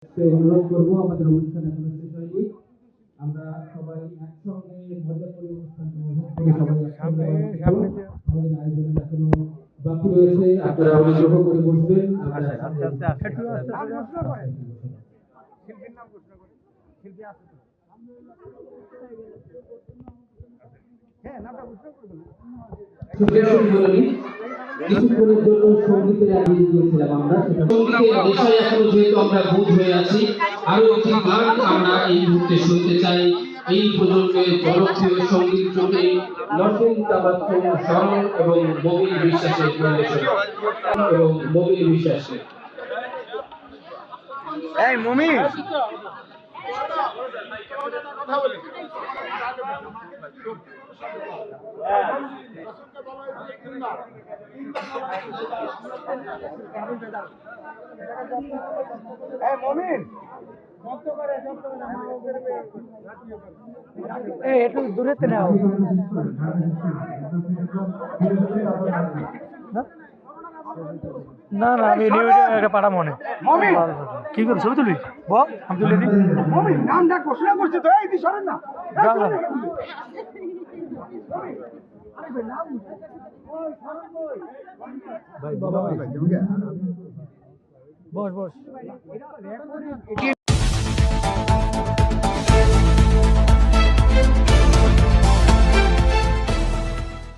অনুরোধ করবো, আমাদের অনুষ্ঠান এখনো শেষ হয়নি। আমরা সবাই একসঙ্গে মজা করে অনুষ্ঠানটি উপভোগ করি। সবাই একসঙ্গে আমাদের আয়োজনে এখনো বাকি রয়েছে, আপনারা অনুগ্রহ করে বসবেন। আমরা আস্তে আস্তে আস্তে শিল্পীর নাম ঘোষণা করি। শিল্পী আছে তো? হ্যাঁ, নামটা ঘোষণা করে দিন। কিছুক্ষণের জন্য সঙ্গীতের এগিয়ে গিয়েছিলাম আমরা। সঙ্গীতের বিষয়ে এখনো যেহেতু আমরা বুধ হয়ে আছি, আরো একটি গান আমরা এই মুহূর্তে শুনতে চাই। এই প্রজন্মের জনপ্রিয় সঙ্গীত জুটি নসীন তাবাসসুম শরণ এবং মমিন বিশ্বাসের পরিবেশনা এবং মমিন বিশ্বাসের। এই মমি কথা বলি। এই মমিন একটু দূরেতে নাও। না না আমি একটা পাড়া মনে কি করে ছবি তুলি আমি তুলে দিই নামটা ঘোষণা করছে তো, এই সরেন না। বস বস